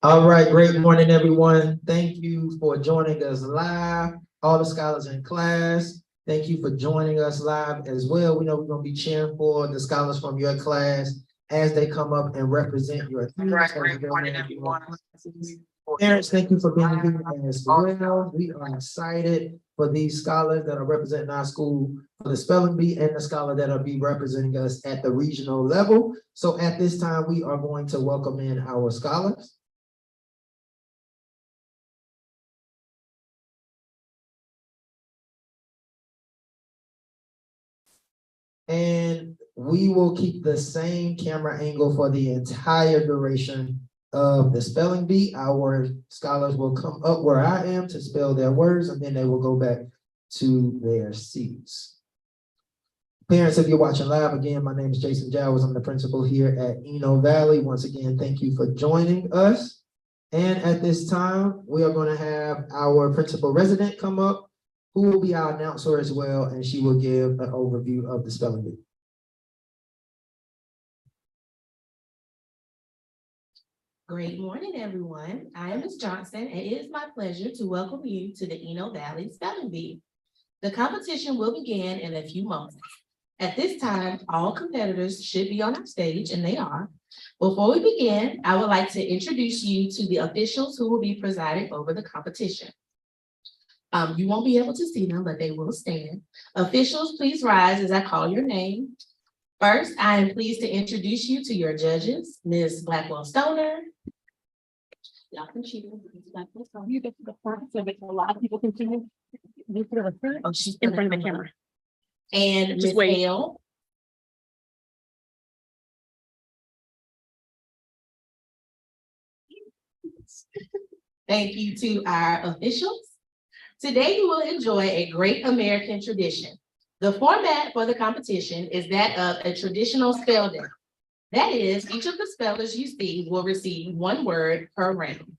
All right, great morning, everyone. Thank you for joining us live, all the scholars in class. Thank you for joining us live as well. We know we're going to be cheering for the scholars from your class as they come up and represent your team. Great morning, everyone. Parents, thank you for being here as well. We are excited for these scholars that are representing our school for the spelling bee and the scholar that will be representing us at the regional level. So at this time, we are going to welcome in our scholars. And we will keep the same camera angle for the entire duration of the spelling bee. Our scholars will come up where I am to spell their words, and then they will go back to their seats. Parents, if you're watching live, again, my name is Jason Jowers. I'm the principal here at Eno Valley. Once again, thank you for joining us. And at this time, we are going to have our principal resident come up, who will be our announcer as well, and she will give an overview of the spelling bee. Great morning, everyone. I am Ms. Johnson, and it is my pleasure to welcome you to the Eno Valley Spelling Bee. The competition will begin in a few moments. At this time, all competitors should be on our stage, and they are. Before we begin, I would like to introduce you to the officials who will be presiding over the competition. You won't be able to see them, but they will stand. Officials, please rise as I call your name. First, I am pleased to introduce you to your judges, Ms. Blackwell Stoner. Y'all can cheer. Blackwell Stoner. You get to the front so that a lot of people can see you. You put it in front. Oh, she's In front of the camera. And Just Ms. wait. Hale. Thank you to our officials. Today you will enjoy a great American tradition. The format for the competition is that of a traditional spell down. That is, each of the spellers you see will receive one word per round.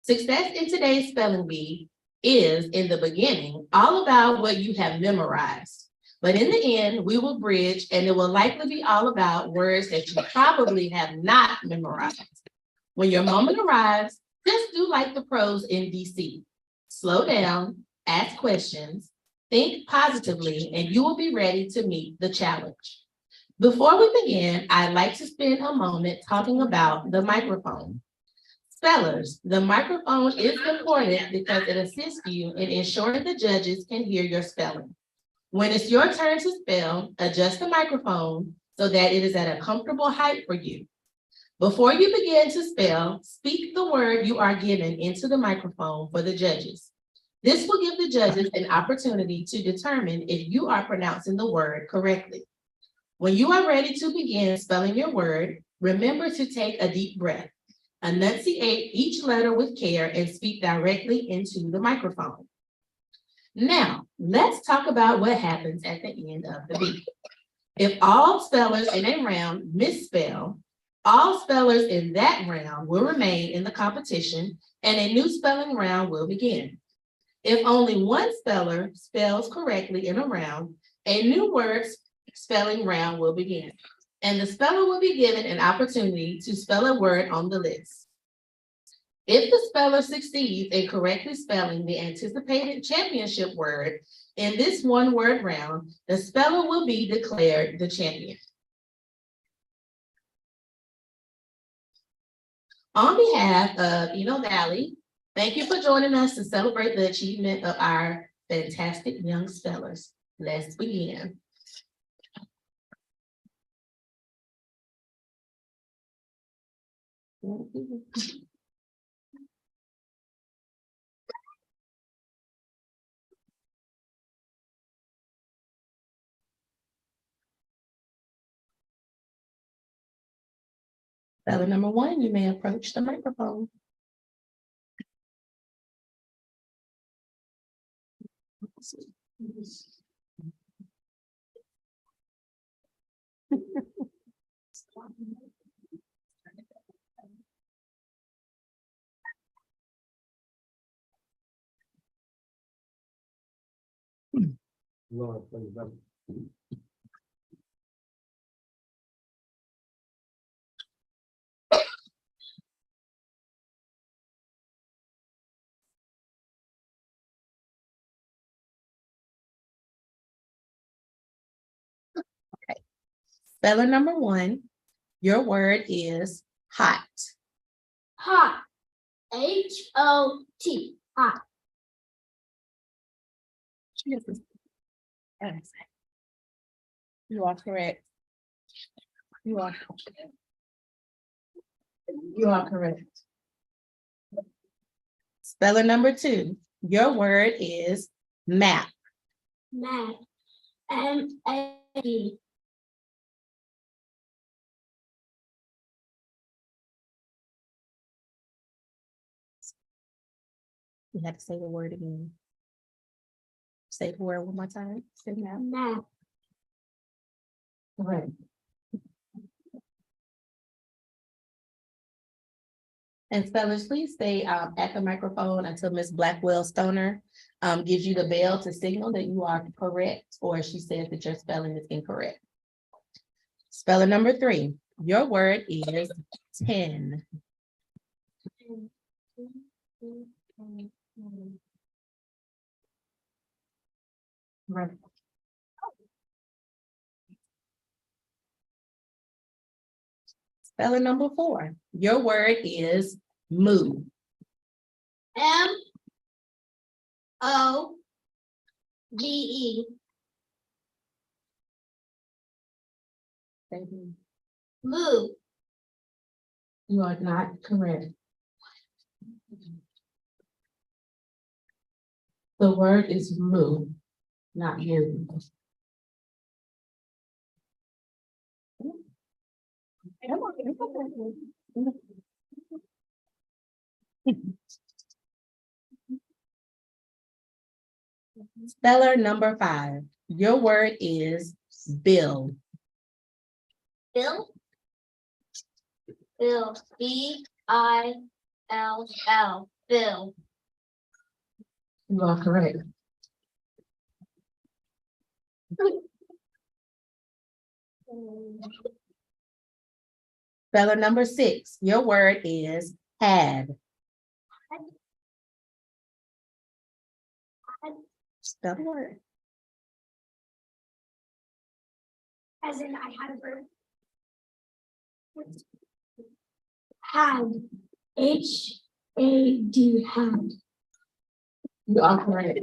Success in today's spelling bee is, in the beginning, all about what you have memorized. But in the end, we will bridge, and it will likely be all about words that you probably have not memorized. When your moment arrives, just do like the pros in DC. Slow down, ask questions, think positively, and you will be ready to meet the challenge. Before we begin, I'd like to spend a moment talking about the microphone. Spellers, the microphone is important because it assists you in ensuring the judges can hear your spelling. When it's your turn to spell, adjust the microphone so that it is at a comfortable height for you. Before you begin to spell, speak the word you are given into the microphone for the judges. This will give the judges an opportunity to determine if you are pronouncing the word correctly. When you are ready to begin spelling your word, remember to take a deep breath. Enunciate each letter with care and speak directly into the microphone. Now, let's talk about what happens at the end of the beat. If all spellers in a round misspell, all spellers in that round will remain in the competition and a new spelling round will begin. If only one speller spells correctly in a round, a new word spelling round will begin, and the speller will be given an opportunity to spell a word on the list. If the speller succeeds in correctly spelling the anticipated championship word in this one-word round, the speller will be declared the champion. On behalf of Eno Valley, thank you for joining us to celebrate the achievement of our fantastic young spellers. Let's begin. Speller number one, you may approach the microphone. Lord, please, Speller number 1, your word is hot. Hot. H-O-T. Hot. You are correct. You are. You are correct. Speller number 2, your word is map. Mad. M-A-D. You have to say the word again. Say the word one more time. Say map. Mad. Correct. And spellers, please stay at the microphone until Ms. Blackwell Stoner gives you the bell to signal that you are correct, or she says that your spelling is incorrect. Speller number 3, your word is 10. Right. Speller number 4, your word is move. M-O-V-E. Move. You are not correct. The word is move, not move. Speller number 5, your word is bill. Bill. Bill. B-I-L-L. Bill. You are correct. Speller number 6, your word is had. Spell the word. As in I had a bird. Had. H-A-D. Had. You are correct.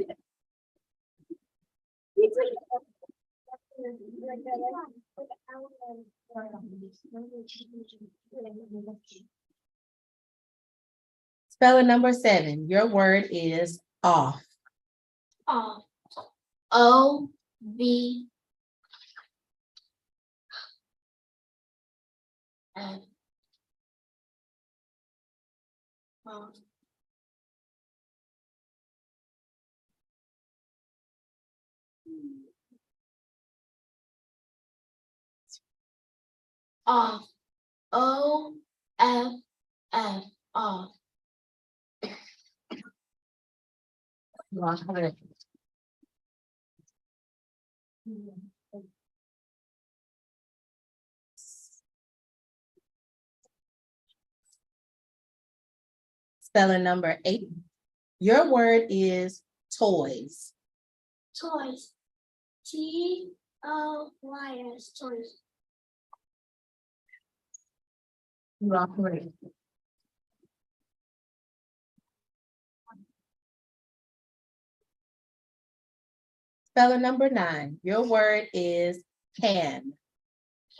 Speller number 7, your word is off. Off. O-V. F. Off. Off. O-F-F. Off. You are correct. Speller number 8, your word is toys. Toys. T-O-Y-S. Toys. You are correct. Speller number 9, your word is can.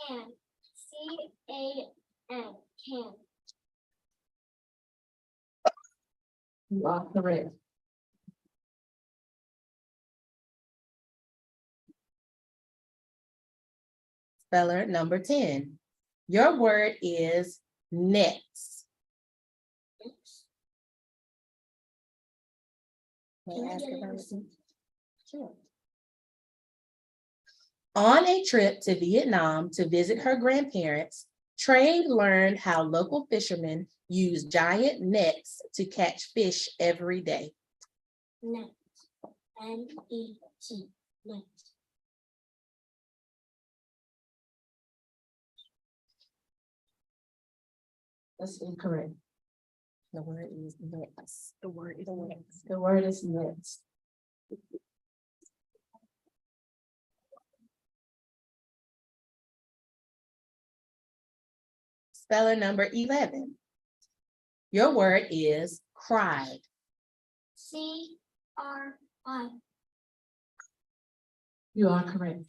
Can. C-A-N. Can. You are correct. Speller number 10, your word is nets. May I ask about it? Sure. On a trip to Vietnam to visit her grandparents, Trey learned how local fishermen use giant nets to catch fish every day. Net. N-E-T. Net. That's incorrect. The word is nets. The word is nets. The word is nets. Speller number 11. Your word is cried. C-R-I. You are correct.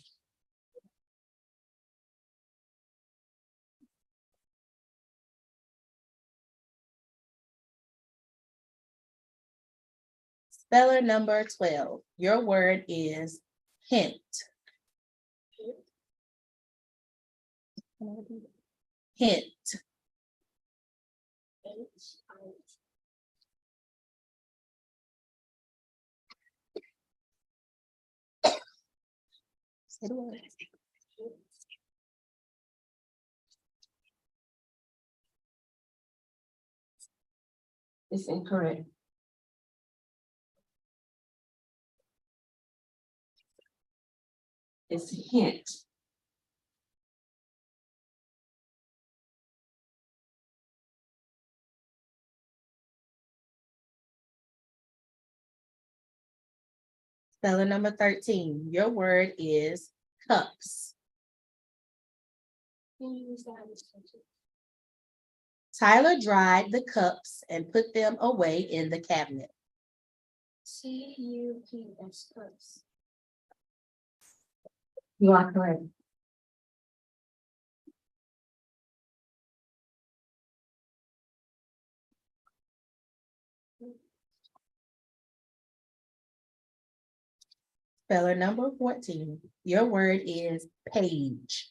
Speller number 12. Your word is hint. Hint. H-I. Say the word. It's incorrect. It's hint. Speller number 13. Your word is cups. Can you use that in this picture? Tyler dried the cups and put them away in the cabinet. C-U-P-S. Cups. You are correct. Speller number 14. Your word is page.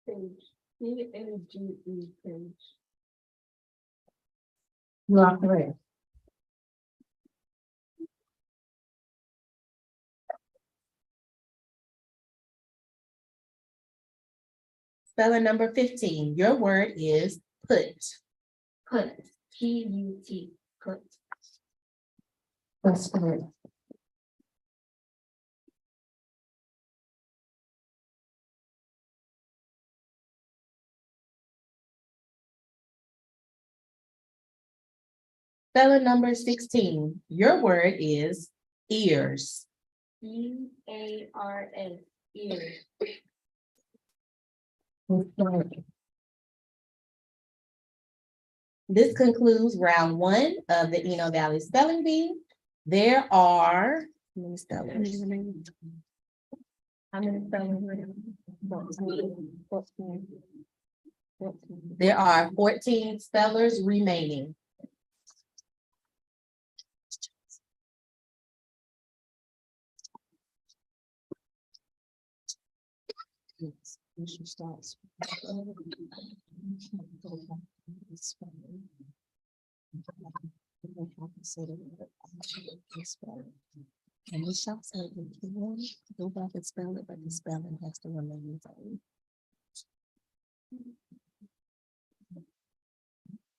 Page. P-A-G-E. Page. You are correct. Speller number 15. Your word is put. Put. P-U-T. Put. That's correct. Speller number 16. Your word is ears. U-A-R-S. Ears. That's correct. This concludes round 1 of the Eno Valley Spelling Bee. There are, how many spellers? How many spellers? There are 14 spellers remaining. You should start. And the shop said, if you want to go back and spell it, but the spelling has to remain the same.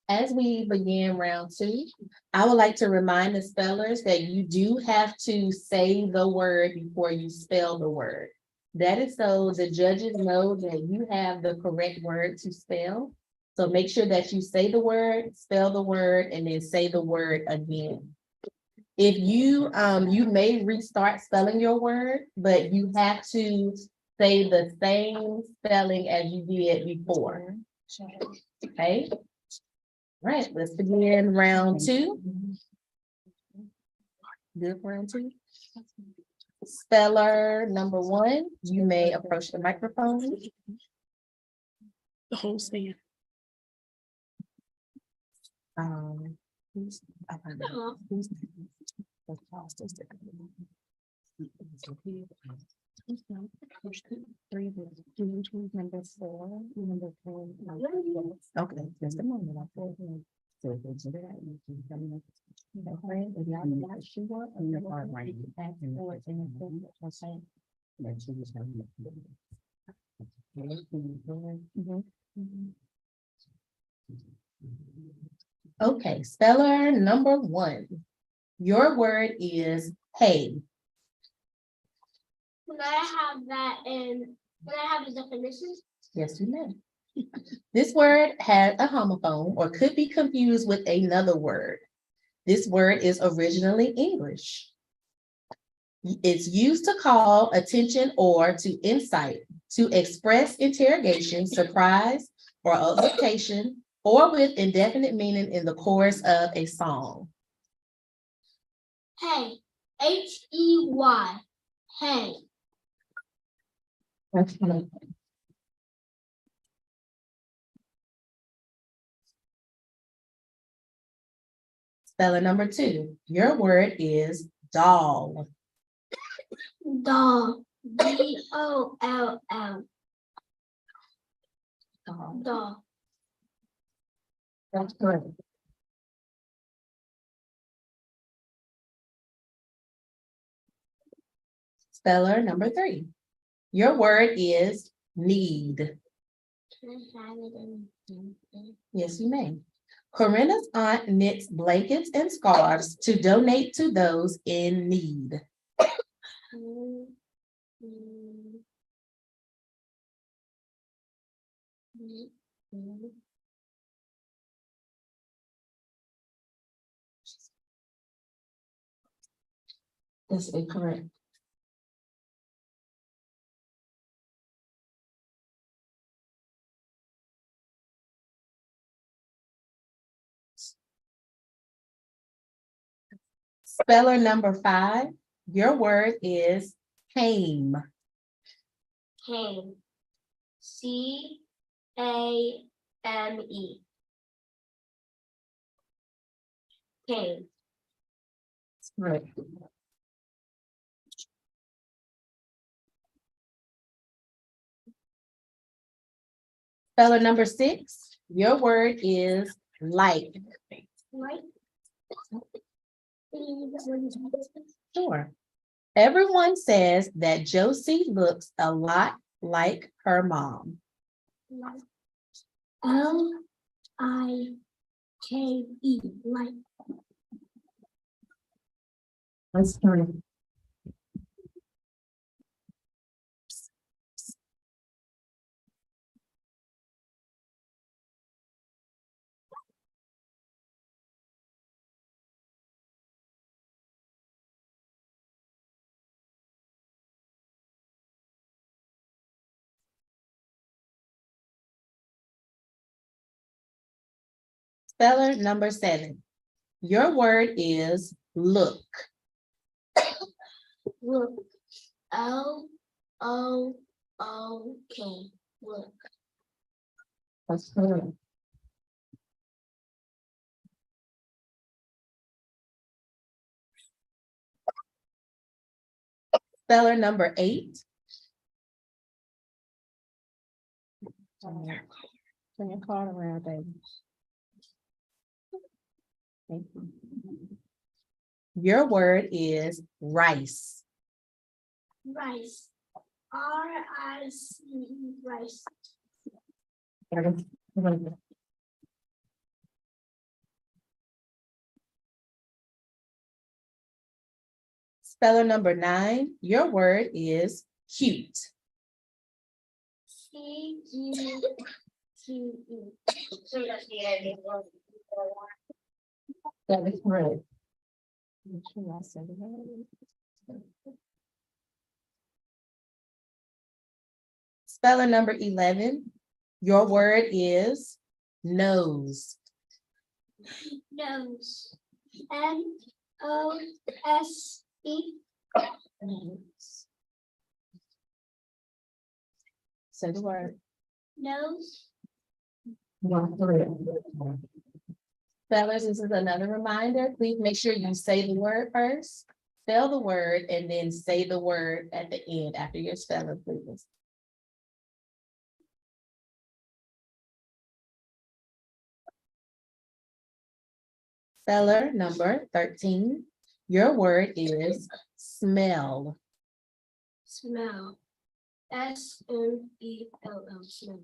As we begin round 2, I would like to remind the spellers that you do have to say the word before you spell the word. That is so the judges know that you have the correct word to spell. So make sure that you say the word, spell the word, and then say the word again. If you, you may restart spelling your word, but you have to say the same spelling as you did before. Okay? Right, let's begin round 2. Good for round 2. Speller number 1, you may approach the microphone. The whole stand. Who's- I don't know. Who's- the fastest? Number 4, number 4. Okay, just a moment. I'll put it in. So if it's there, you can come in. Okay, if y'all not sure, I'm gonna start writing. Ask for it, and then I'll say, then she just have to- Okay, speller number 1. Your word is hey. Can I have that in, can I have the definition? Yes, you may. This word has a homophone or could be confused with another word. This word is originally English. It's used to call attention or to insight, to express interrogation, surprise, or exhortation, or with indefinite meaning in the chorus of a song. Hey, Hey. Hey. Spelling number 2, your word is doll. Doll. Doll. Doll. That's correct. Speller number 3, your word is need. Can I have it in? Yes, you may. Corinna's aunt knits blankets and scarves to donate to those in need. That's incorrect. Speller number 5, your word is came. Came. CAME. Came. Right. Speller number 6, your word is like. Right? Sure. Everyone says that Josie looks a lot like her mom. LIKE. Like. That's correct. Speller number 7, your word is look. Look. LOOK. Look. That's correct. Speller number 8. Turn your card around, baby. Thank you. Your word is rice. Rice. RICE. Rice. Speller number 9, your word is cute. CUTE. That is correct. Speller number 11, your word is nose. Nose. NOSE. Say the word. Nose. Spellers, this is another reminder. Please make sure you say the word first, spell the word, and then say the word at the end after your spelling, please. Speller number 13, your word is smell. Smell. SMELL. Smell.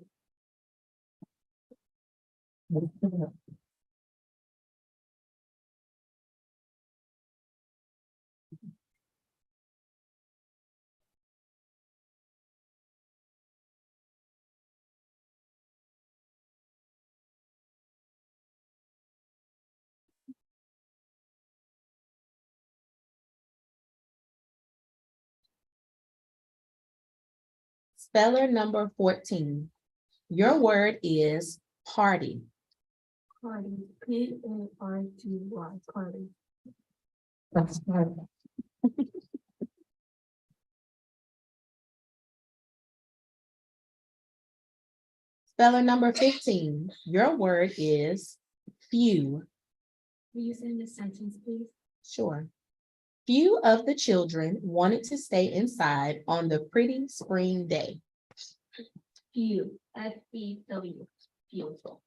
Speller number 14, Your word is party. Party, P-A-R-T-Y, party. That's right. Spelling number 15. Your word is few. Will you send a sentence, please? Sure. Few of the children wanted to stay inside on the pretty spring day. Few, F-E-W, beautiful.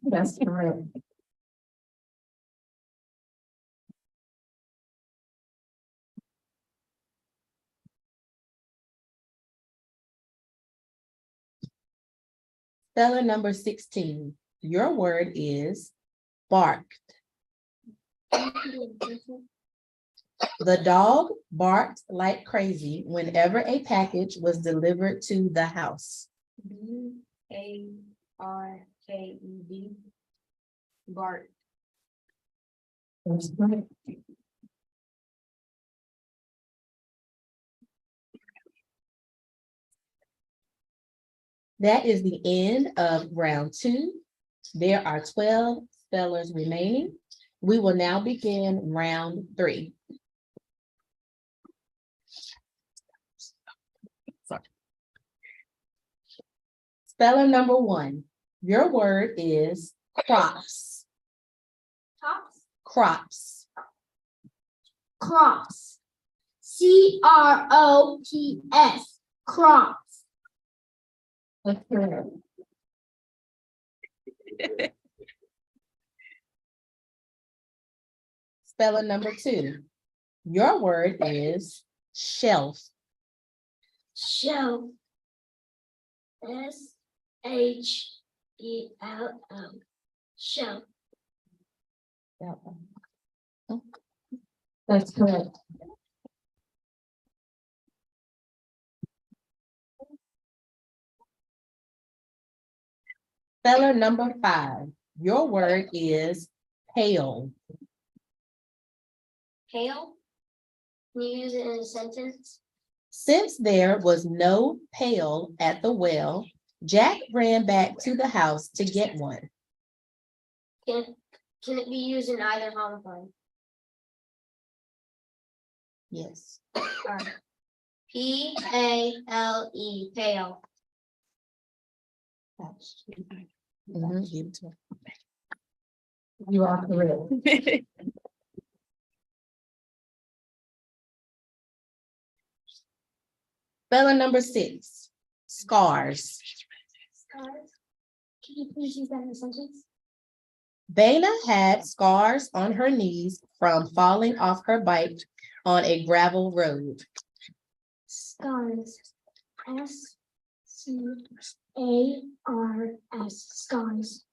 That's correct. Spelling number 16. Your word is bark. The dog barked like crazy whenever a package was delivered to the house. B-A-R-K-E-D, Bart. That's right. That is the end of round 2. There are 12 spellers remaining. We will now begin round 3. Speller number 1. Your word is crops. Tops? Crops. Crops. C-R-O-P-S, crops. That's correct. Speller number 2. Your word is shelf. Shelf. S-H-E-L-L, shelf. That's correct. Speller number 5. Your word is pale. Pale? Can you use it in a sentence? Since there was no pail at the well, Jack ran back to the house to get one. Can it be used in either homophone? Yes. Alright. P-A-L-E, pale. Mhm, give it to her. You are correct. Speller number 6. Scars. Scars? Can you please use that in a sentence? Bana had scars on her knees from falling off her bike on a gravel road. Scars. S-C-A-R-S, scars.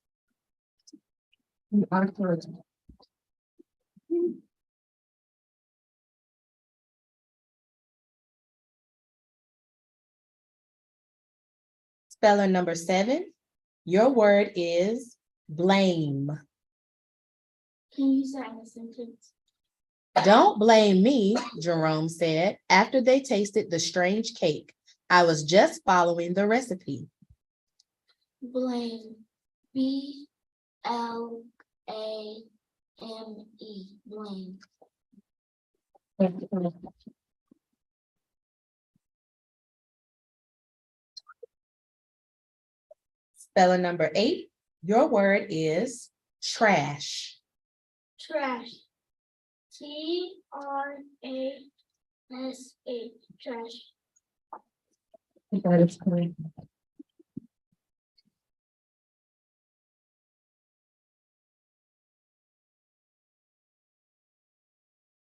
You are correct. Speller number 7. Your word is blame. Can you use that in a sentence? Don't blame me, Jerome said, after they tasted the strange cake. I was just following the recipe. Blame. B-L-A-M-E, blame. That's correct. Speller number 8. Your word is trash. Trash. T-R-A-S-H, trash. That is correct.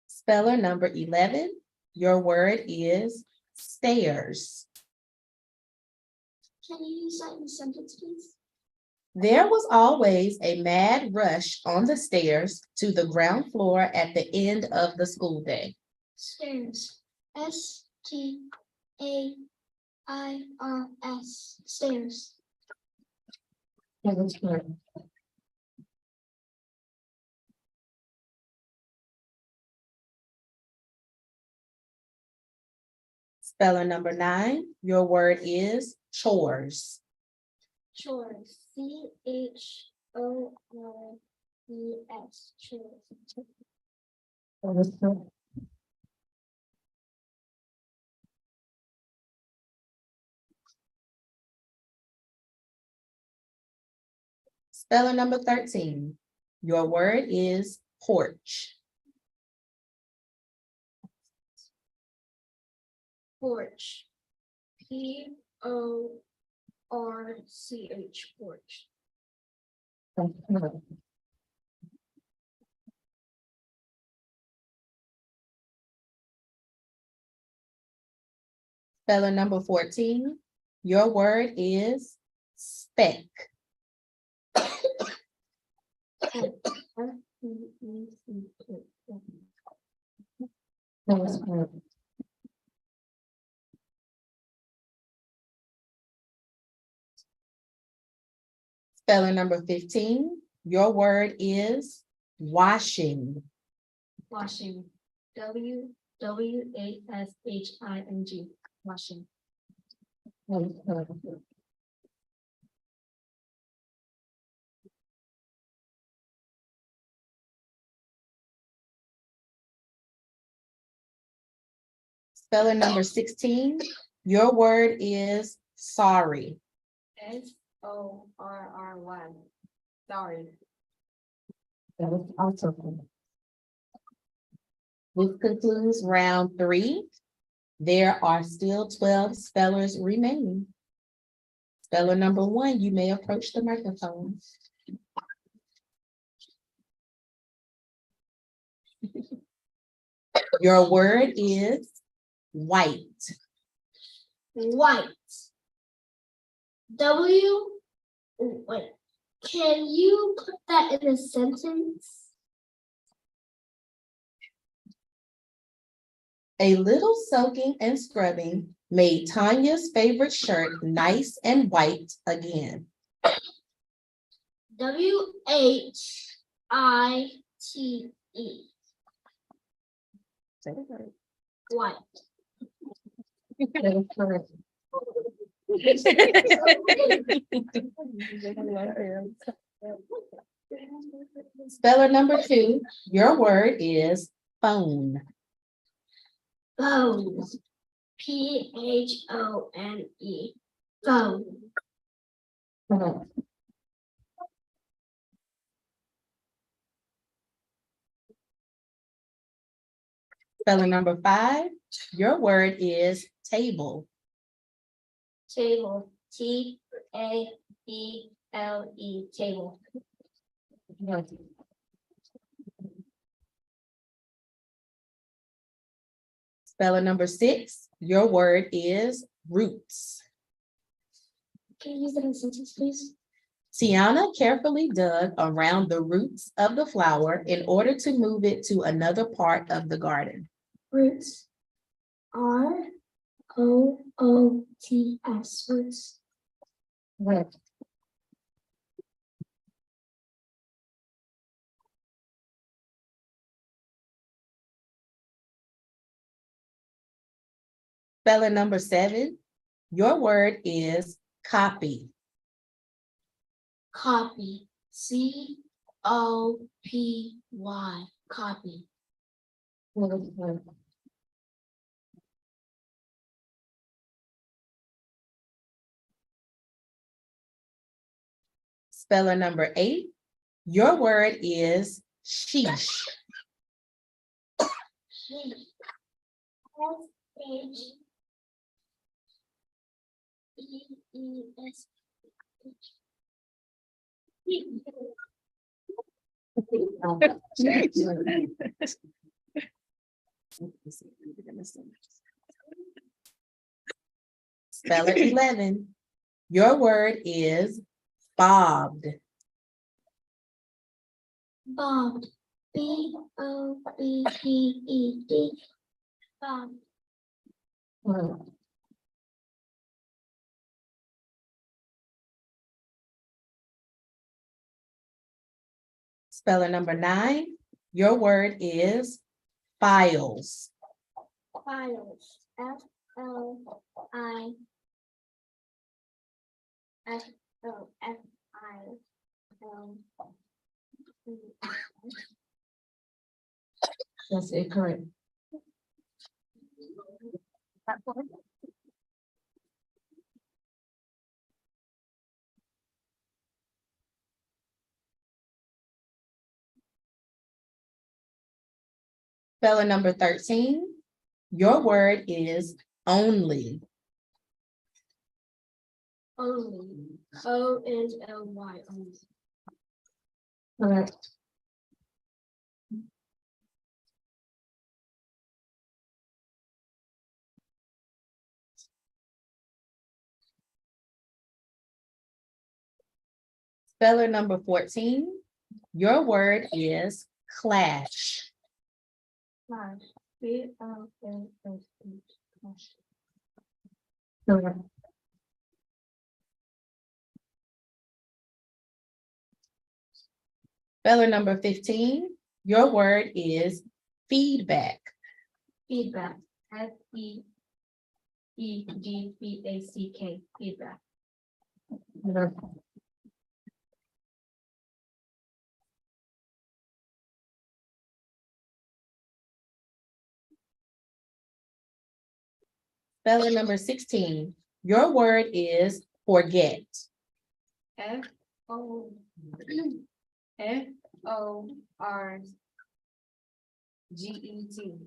Speller number 11. Your word is stairs. Can you use that in a sentence, please? There was always a mad rush on the stairs to the ground floor at the end of the school day. Stairs. S-T-A-I-R-S, stairs. That is correct. Spelling number 9, your word is chores. Chores. CHORES. Chores. Spelling number 13, your word is porch. Porch. PORCH. Porch. Spelling number 14, your word is speck. Spelling number 15, your word is washing. Washing. WWASHING. Washing. Spelling number 16, your word is sorry. SORRY. Sorry. This concludes round 3. There are still 12 spellers remaining. Speller number 1, you may approach the microphone. Your word is white. White. Wait. Can you put that in a sentence? A little soaking and scrubbing made Tanya's favorite shirt nice and white again. WHITE. White. Speller number 2, your word is phone. Phone. PHONE. Phone. Speller number 5, your word is table. Table. TABLE. Table. Speller number 6, your word is roots. Can you use that in a sentence, please? Tiana carefully dug around the roots of the flower in order to move it to another part of the garden. Roots. ROOTS. Roots. Speller number 7, your word is copy. Copy. COPY. Copy. Speller number 8, your word is sheesh. SHEES. Speller 11, your word is bobbed. Bobbed. BOBBED. Bobbed. Speller number 9, your word is files. Files. L-I F-O-F-I-L. That's it, correct. Spelling number 13, your word is only. Only. O-N-L-Y. Only. Correct. Speller number 14, your word is clash. Slash. B-L-A-S-H. Slash. Correct. Speller number 15, your word is feedback. Feedback. F-E-E-D-B-A-C-K. Feedback. Speller number 16, your word is forget. F-O F-O-R-G-E-T.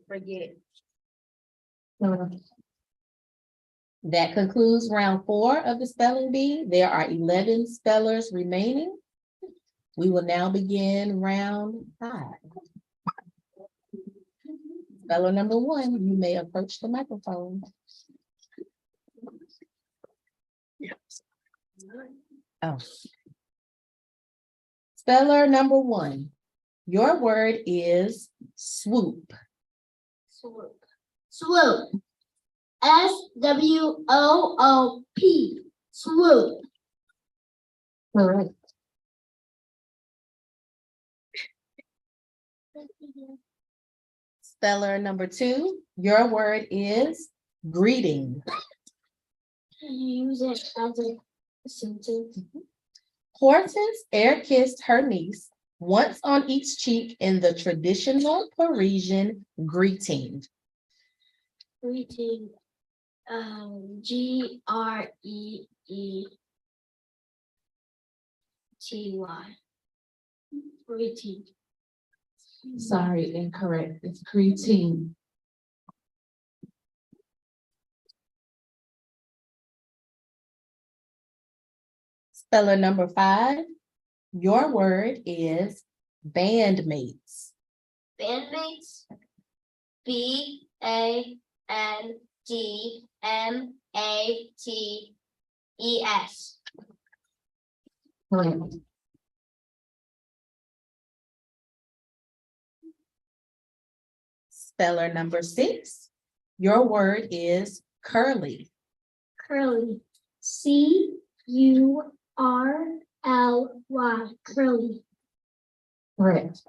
Forget. That concludes round 4 of the spelling bee. There are 11 spellers remaining. We will now begin round 5. Speller number 1, you may approach the microphone. Oh. Speller number 1, your word is swoop. Swoop. Swoop. S-W-O-O-P. Swoop. Correct. Speller number 2, your word is greeting. Can you use it as a sentence? Hortense air-kissed her niece once on each cheek in the traditional Parisian greeting. Greeting. G-R-E-E-T-Y. Greeting. Sorry, incorrect. It's greeting. Speller number 5, your word is bandmates. Bandmates. B-A-N-D-M-A-T-E-S. Correct. Speller number 6, your word is curly. Curly. C-U-R-L-Y. Curly. Correct.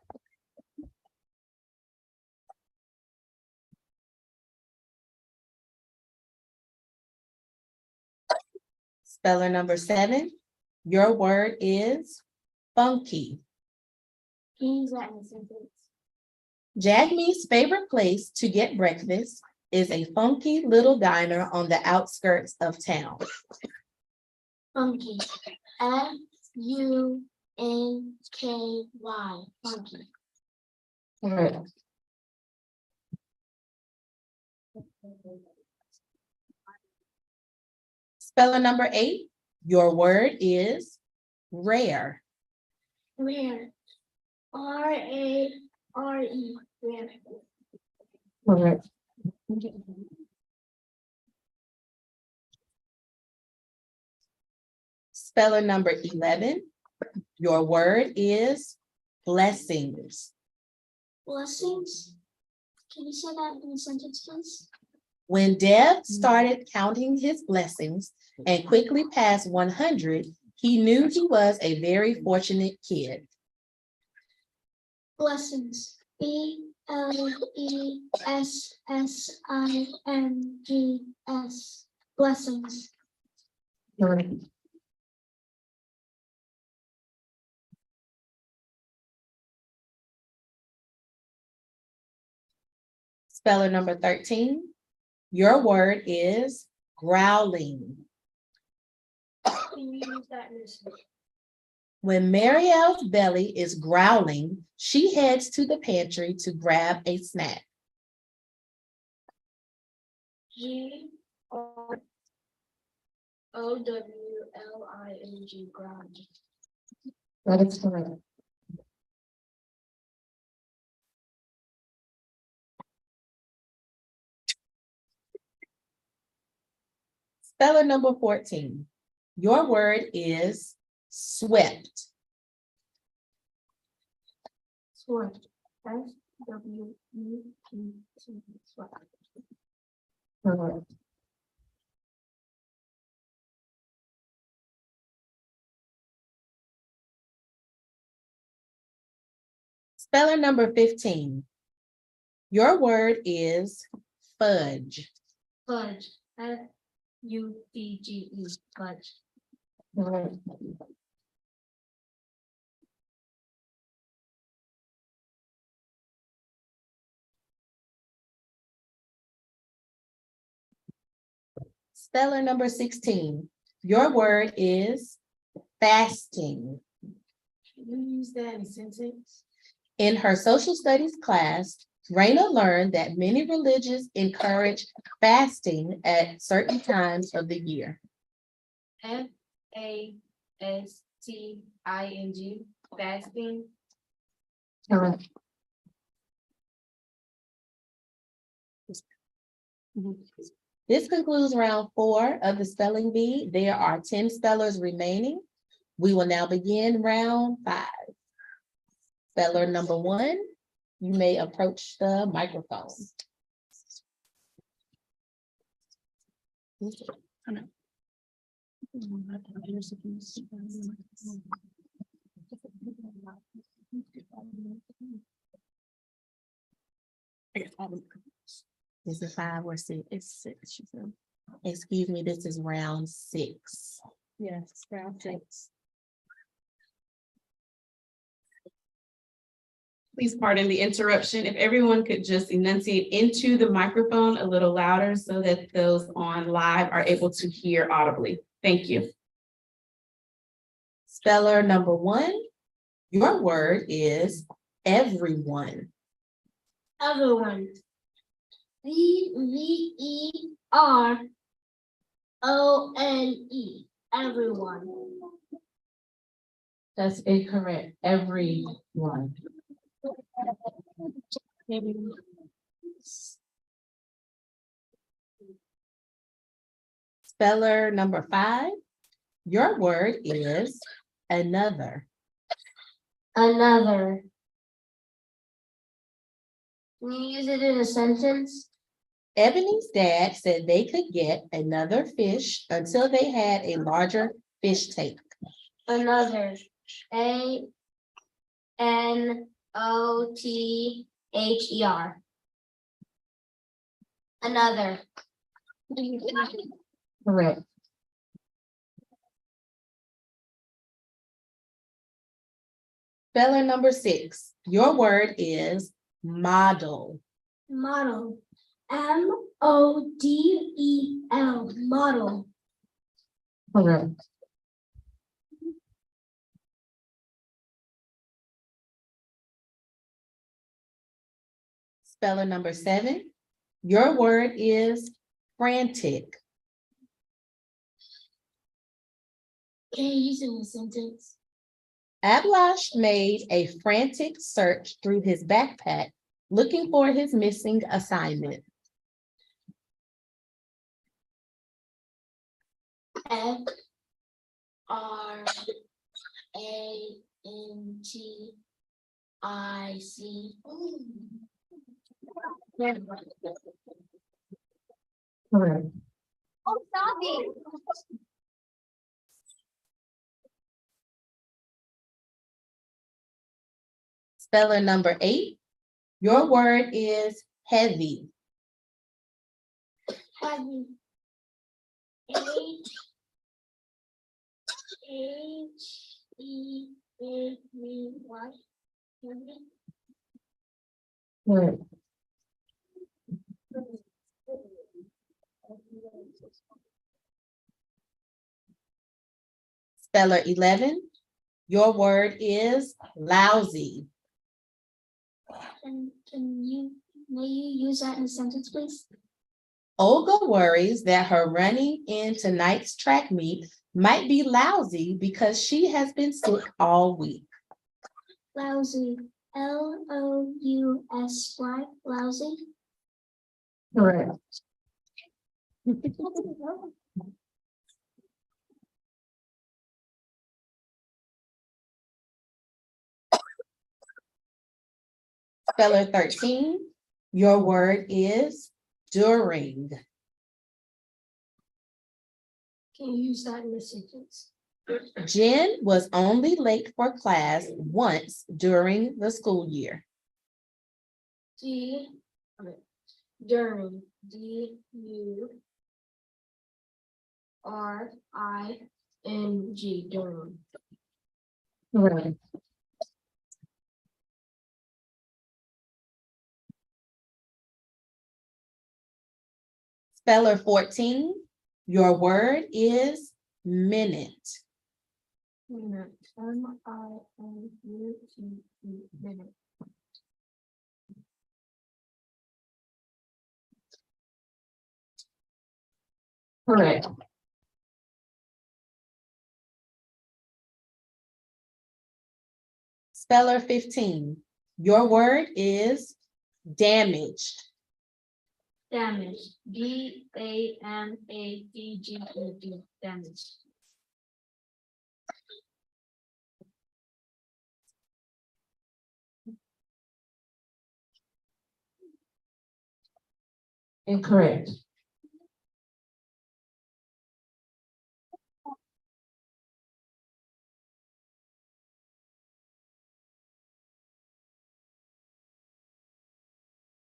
Speller number 7, your word is funky. Can you use that in a sentence? Jagmeet's favorite place to get breakfast is a funky little diner on the outskirts of town. Funky. F-U-N-K-Y. Funky. Correct. Speller number 8, your word is rare. Rare. R-A-R-E. Rare. Correct. Speller number 11, your word is blessings. Blessings. Can you say that in a sentence, please? When Dev started counting his blessings and quickly passed 100, he knew he was a very fortunate kid. Blessings. Blessings. Blessings. Correct. Speller number 13. Your word is growling. Can you use that in a sentence? When Marielle's belly is growling, she heads to the pantry to grab a snack. GROWLING. Ground. That is correct. Speller number 14. Your word is swept. Swept. SWEPT. Swept. Correct. Speller number 15. Your word is fudge. Fudge. FUDGE. Fudge. Correct. Speller number 16. Your word is fasting. Can you use that in a sentence? In her social studies class, Raina learned that many religions encourage fasting at certain times of the year. FASTING. Fasting. Correct. This concludes round 4 of the spelling bee. There are 10 spellers remaining. We will now begin round 5. Speller number 1, you may approach the microphone. Is it 5 or 6? It's 6. She said. Excuse me, this is round 6. Yes, round 6. Please pardon the interruption. If everyone could just enunciate into the microphone a little louder so that those on live are able to hear audibly. Thank you. Speller number 1, your word is everyone. Everyone. VERONE. Everyone. That's incorrect. Everyone. Speller number 5, your word is another. Another. Can you use it in a sentence? Ebony's dad said they could get another fish until they had a larger fish tank. Another. ANOTHER. Another. Correct. Speller number 6, your word is model. Model. MODEL. Model. Correct. Speller number 7, your word is frantic. Can you use it in a sentence? Ablash made a frantic search through his backpack looking for his missing assignment. FRANTIC. Correct. Oh, stop it. Speller number 8, Your word is heavy. Heavy. H-E-A-V-Y. Heavy. Right. Speller 11. Your word is lousy. May you use that in a sentence, please? Olga worries that her running in tonight's track meet might be lousy because she has been sick all week. Lousy. Lousy. Lousy. Correct. Speller 13. Your word is during. Can you use that in a sentence? Jen was only late for class once during the school year. During. D-U-R-I-N-G. During. Right. Speller 14. Your word is minute. Minute. M-I-N-U-T-E. Minute. Correct. Speller 15. Your word is damaged. Damage. D-A-M-A-D-G-E-D. Damage. Incorrect.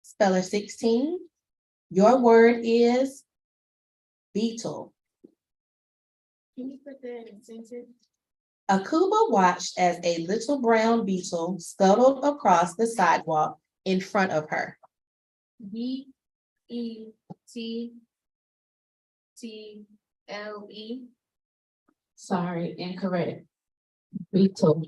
Speller 16. Your word is beetle. Can you put that in a sentence? Akuba watched as a little brown beetle scuttled across the sidewalk in front of her. B-E-T-T-L-E. Sorry, incorrect. Beetle.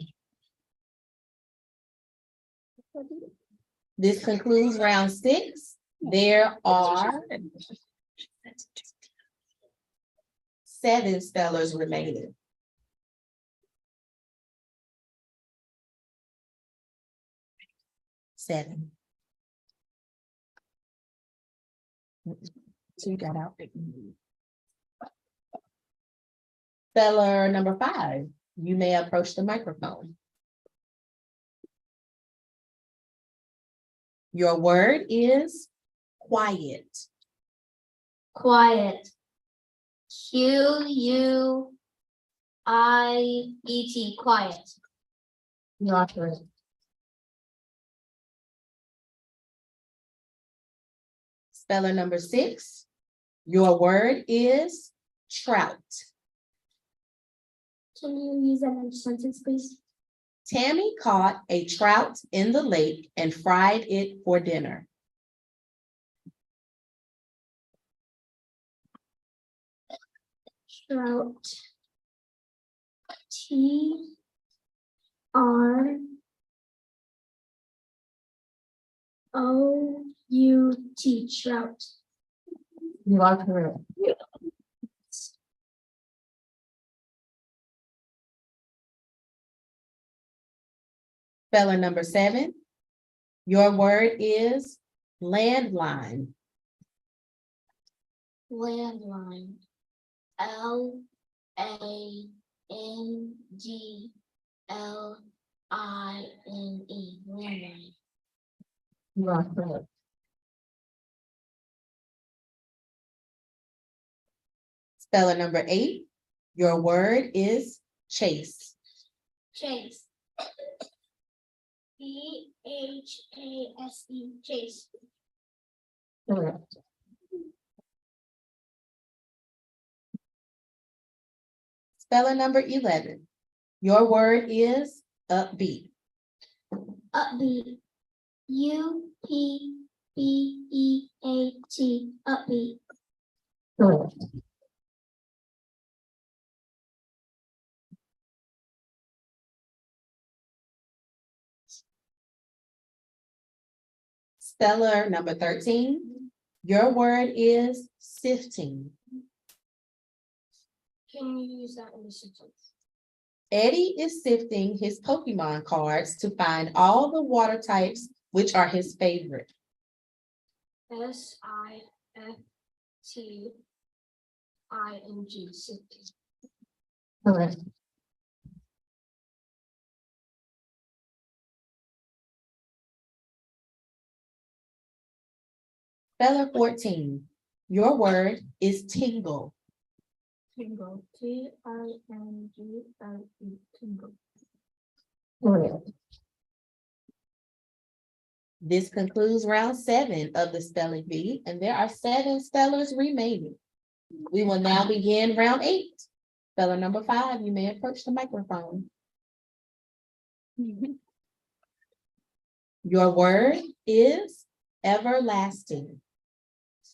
This concludes round 6. There are 7 spellers remaining. Seven. So you got out. Speller number 5, you may approach the microphone. Your word is quiet. Quiet. Q-U-I-E-T. Quiet. You are correct. Speller number 6, your word is trout. Can you use that in a sentence, please? Tammy caught a trout in the lake and fried it for dinner. Trout. T-R-O-U-T. Trout. You are correct. Speller number 7, your word is landline. Landline. L-A-N-G-L-I-N-E. Landline. You are correct. Speller number 8, your word is chase. Chase. Chase, Chase. Correct. Speller number 11. Your word is upbeat. Upbeat. UPBEAT. Upbeat. Correct. Speller number 13. Your word is sifting. Can you use that in the sentence? Eddie is sifting his Pokemon cards to find all the water types which are his favorite. SIFTING. Sifting. Correct. Speller 14. Your word is tingle. Tingle. TINGLE. Tingle. Correct. This concludes round 7 of the spelling bee, and there are 7 spellers remaining. We will now begin round 8. Speller number 5, you may approach the microphone. Your word is everlasting.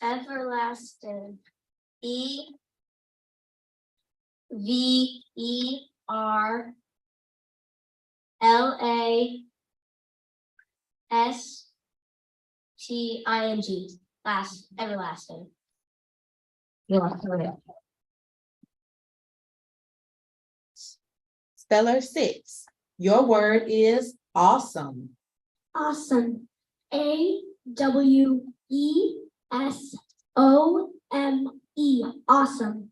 Everlasting. EVERLASTING. Last, everlasting. You are correct. Speller 6, your word is awesome. Awesome. AWESOME. Awesome.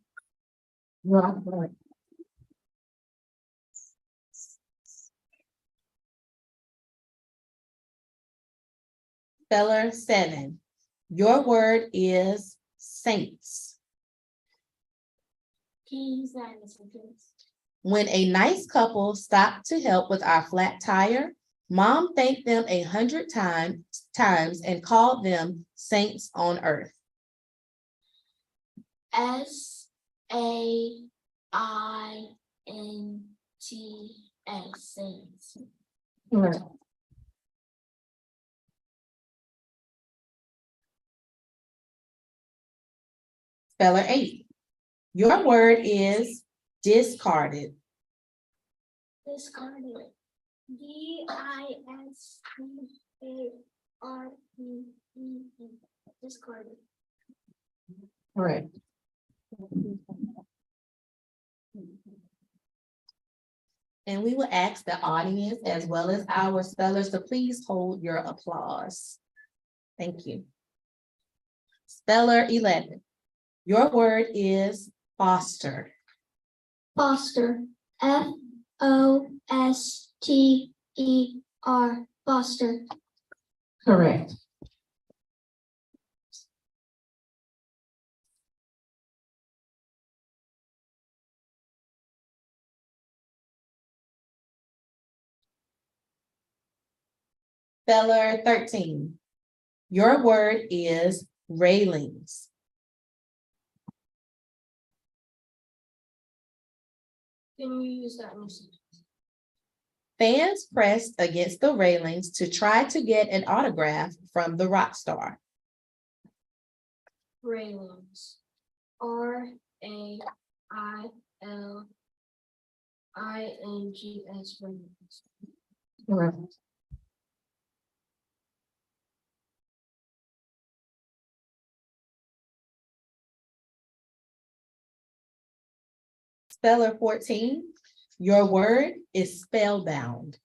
You are correct. Speller 7, your word is saints. Can you use that in a sentence? When a nice couple stopped to help with our flat tire, Mom thanked them 100 times and called them saints on earth. SAINTS. Saints. Correct. Speller 8, your word is discarded. Discarded. DISCARDED. Discarded. Correct. And we will ask the audience as well as our spellers to please hold your applause. Thank you. Speller 11, your word is foster. Foster. FOSTER. Foster. Correct. Speller 13, your word is railings. Can you use that in a sentence? Fans pressed against the railings to try to get an autograph from the rock star. Railings. RAILINGS. Railings. Correct. Speller 14, your word is spellbound.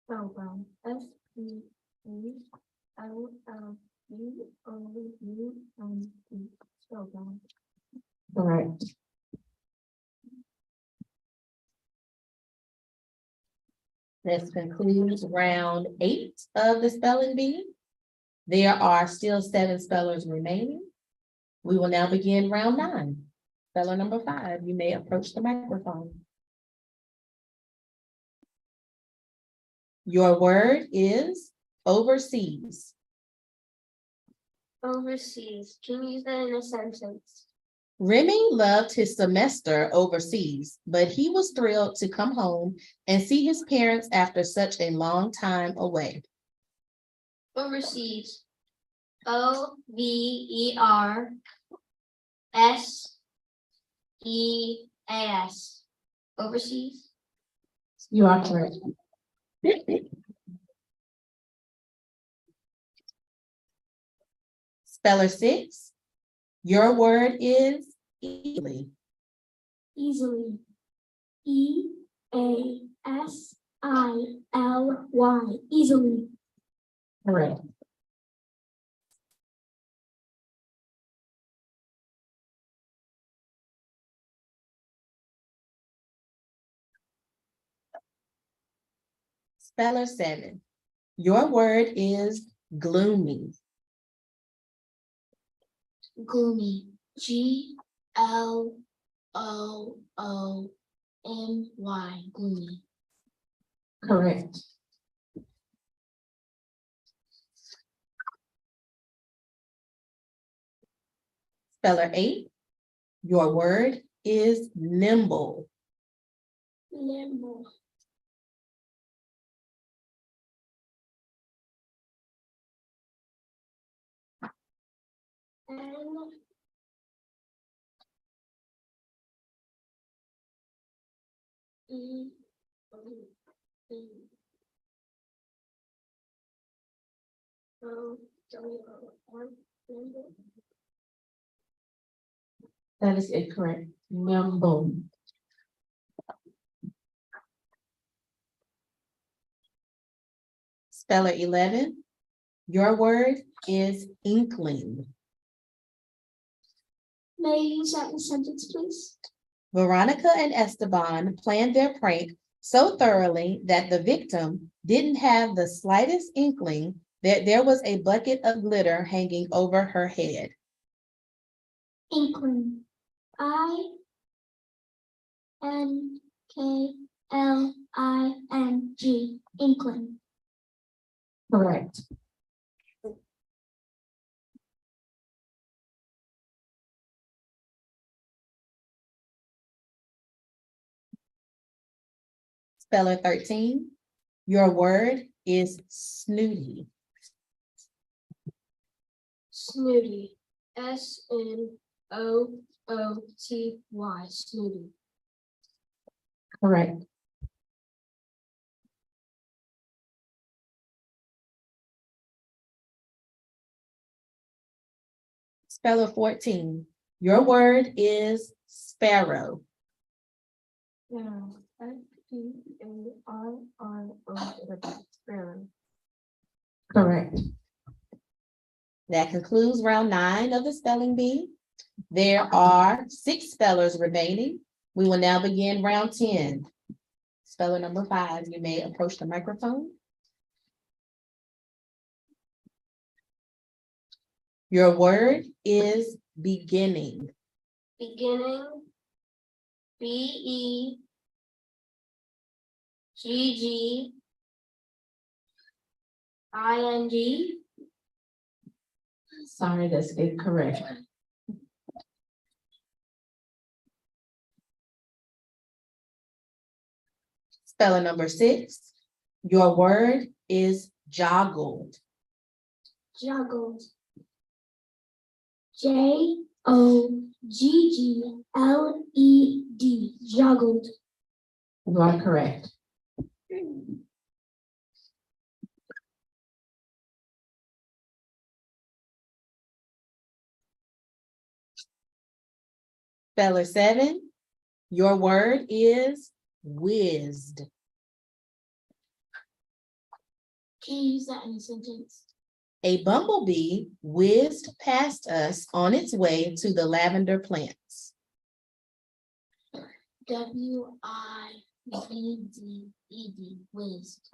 Spellbound. SPELLBOUND. Spellbound. Correct. This concludes round 8 of the spelling bee. There are still 7 spellers remaining. We will now begin round 9. Speller number 5, you may approach the microphone. Your word is overseas. Overseas. Can you use that in a sentence? Remy loved his semester overseas, but he was thrilled to come home and see his parents after such a long time away. Overseas. Overseas. Overseas. You are correct. Speller 6, your word is easily. Easily. EASILY. Easily. Correct. Speller 7, your word is gloomy. Gloomy. GLOOMY. Gloomy. Correct. Speller 8, your word is nimble. Nimble. That is incorrect. Nimble. Speller 11, your word is inkling. May I use that in a sentence, please? Veronica and Esteban planned their prank so thoroughly that the victim didn't have the slightest inkling that there was a bucket of glitter hanging over her head. Inkling. INKLING. Inkling. Correct. Speller 13, your word is snooty. Snooty. SNOOTY. Snooty. Correct. Speller 14, your word is sparrow. Yeah. Sparrow. Correct. That concludes round 9 of the spelling bee. There are 6 spellers remaining. We will now begin round 10. Speller number 5, you may approach the microphone. Your word is beginning. Beginning. BEGGINNG. Sorry, that's incorrect. Speller number 6, your word is joggled. Juggled. JOGGLED. Juggled. You are correct. Speller 7, your word is whizzed. Can you use that in a sentence? A bumblebee whizzed past us on its way to the lavender plants. WIZZED. Whizzed.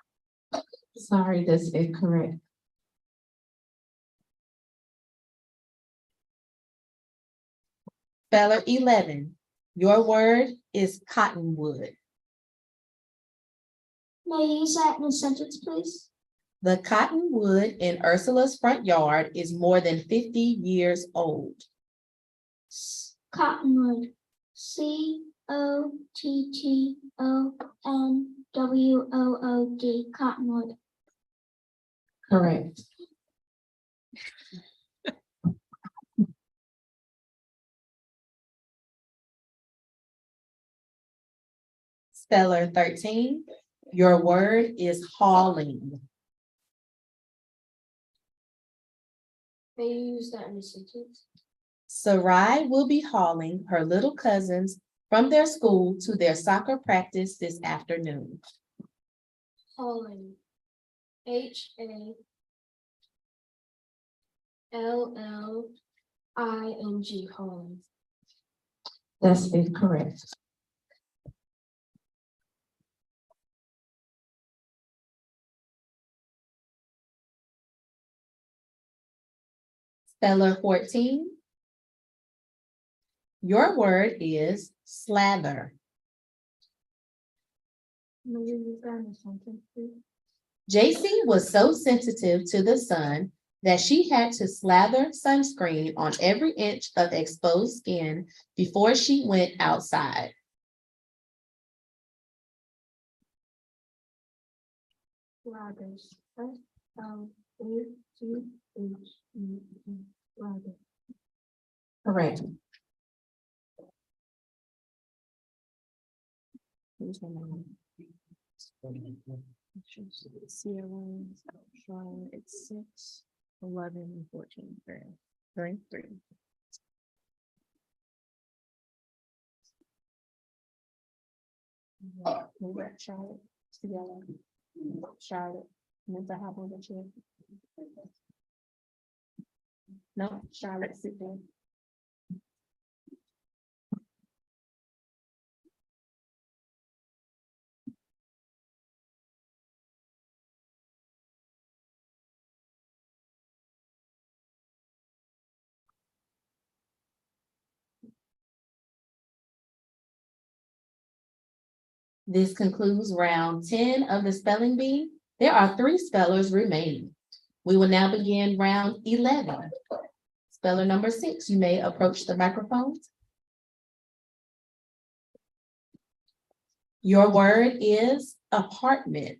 Sorry, that's incorrect. Speller 11, your word is cottonwood. May I use that in a sentence, please? The cottonwood in Ursula's front yard is more than 50 years old. Cottonwood. COTTONWOOD. Cottonwood. Correct. Speller 13, your word is hauling. May you use that in a sentence? Sarai will be hauling her little cousins from their school to their soccer practice this afternoon. Hauling. HALLING. Hauling. That's incorrect. Speller 14. Your word is slather. May you use that in a sentence, please? JC was so sensitive to the sun that she had to slather sunscreen on every inch of exposed skin before she went outside. Ladders. Ladder. Correct. Sierra one, Charlotte, it's 6, 11, and 14. Three. We got Charlotte together. Charlotte, mental health on the chair. No, Charlotte, sit down. This concludes round 10 of the spelling bee. There are 3 spellers remaining. We will now begin round 11. Speller number 6, you may approach the microphones. Your word is apartment.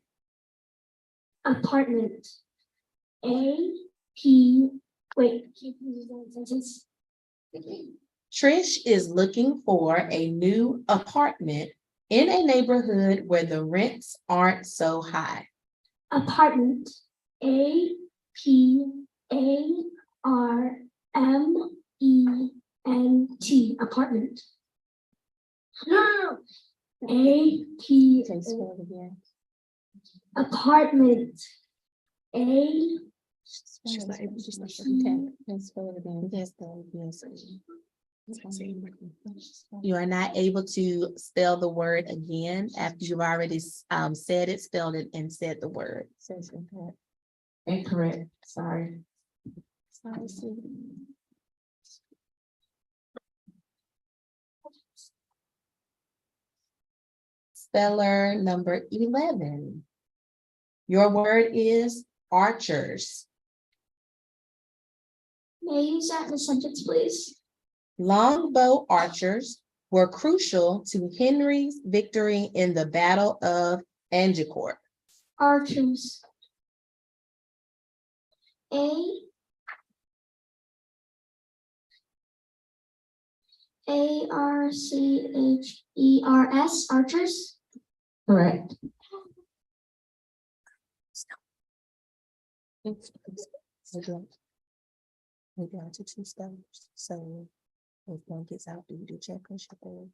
Apartment. AP. Wait. Can you use that in a sentence? Trish is looking for a new apartment in a neighborhood where the rents aren't so high. Apartment. APARTment. Apartment. No. Can you spell it again? Apartment. She's not able to just can spell it again. Yes, yes. You are not able to spell the word again after you've already said it, spelled it, and said the word. Says incorrect. Incorrect, sorry. Sorry, Sue. Speller number 11. Your word is archers. May I use that in a sentence, please? Longbow archers were crucial to Henry's victory in the Battle of Agincourt. Archers. ARCHERS. Archers. Correct. We're down to 2 spellers, so if one gets out, do the check and shuffle.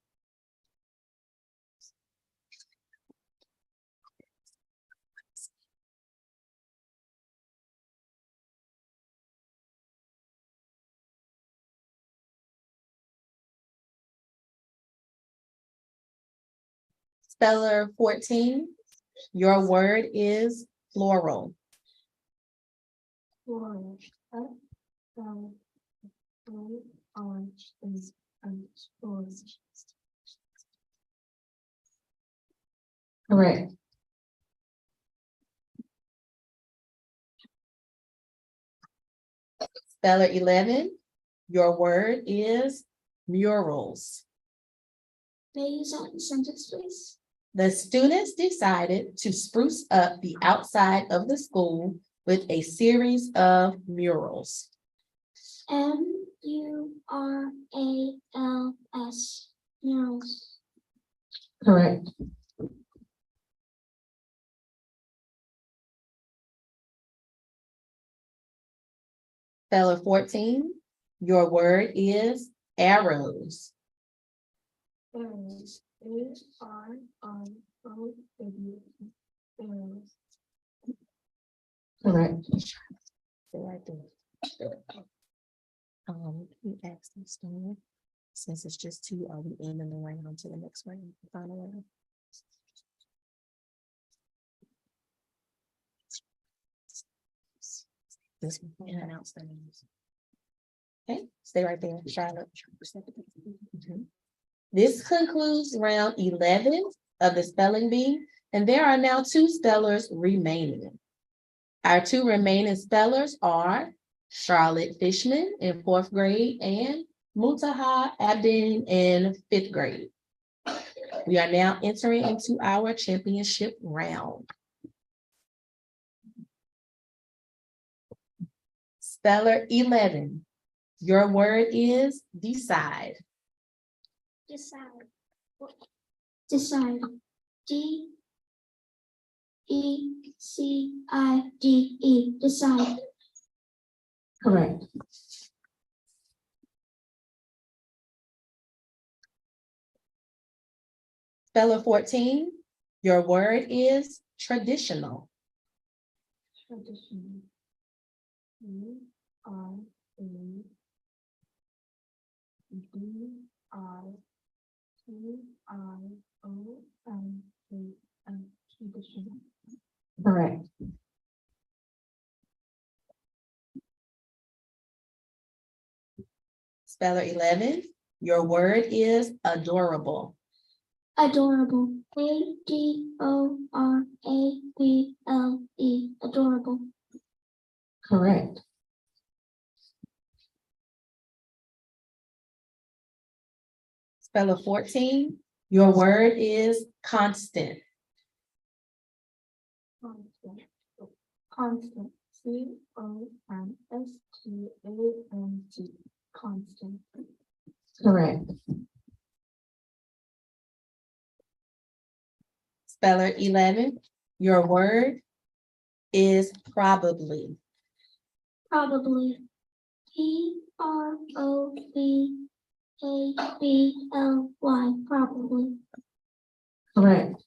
Speller 14. Your word is floral. Orange. Orange is orange. Correct. Speller 11, your word is murals. May I use that in a sentence, please? The students decided to spruce up the outside of the school with a series of murals. MURALS, murals. Correct. Speller 14, your word is arrows. Arrows, arrows. Correct. We asked them, Stone, since it's just two, are we ending the round to the next round, the final round? This one, and announce their names. Okay, stay right there, Charlotte. Mhm. This concludes round 11 of the spelling bee, and there are now 2 spellers remaining. Our 2 remaining spellers are Charlotte Fishman in 4th grade and Muntaha Abdin in 5th grade. We are now entering into our championship round. Speller 11, your word is decide. Decide. Decide. DECIDE. Decide. Correct. Speller 14, your word is traditional. Traditional. Traditional. Correct. Speller 11, your word is adorable. Adorable. ADORABLE. Adorable. Correct. Speller 14, your word is constant. Constant. Constant. CONSTANT. Constant. Correct. Speller 11, your word is probably. Probably. PROBABLY. Probably. Correct.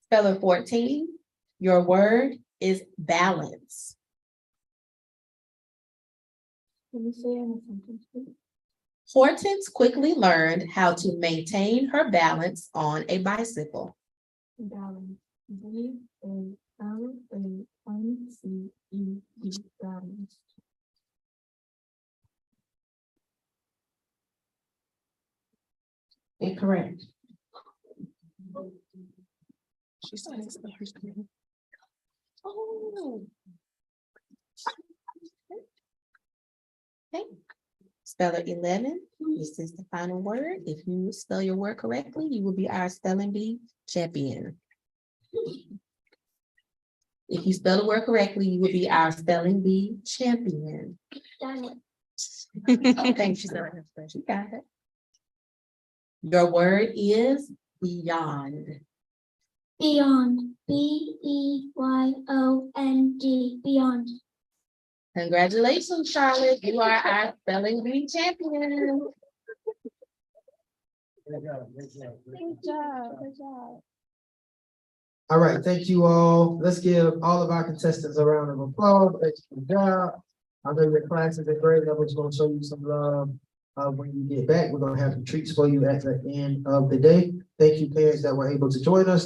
Speller 14, your word is balance. Can you say it in a sentence, please? Hortense quickly learned how to maintain her balance on a bicycle. Balance. BALANCE. Balance. Incorrect. She said it's the first grade. Oh. Okay. Speller 11, this is the final word. If you spell your word correctly, you will be our spelling bee champion. If you spell the word correctly, you will be our spelling bee champion. Done it. Thank you, sir. You got it. Your word is beyond. Beyond. BEYOND. Beyond. Congratulations, Charlotte. You are our spelling bee champion. Good job. Good job. All right, thank you all. Let's give all of our contestants a round of applause. Thanks for the job. I know your classes at grade level is going to show you some love. When you get back, we're going to have some treats for you at the end of the day. Thank you, parents that were able to join us.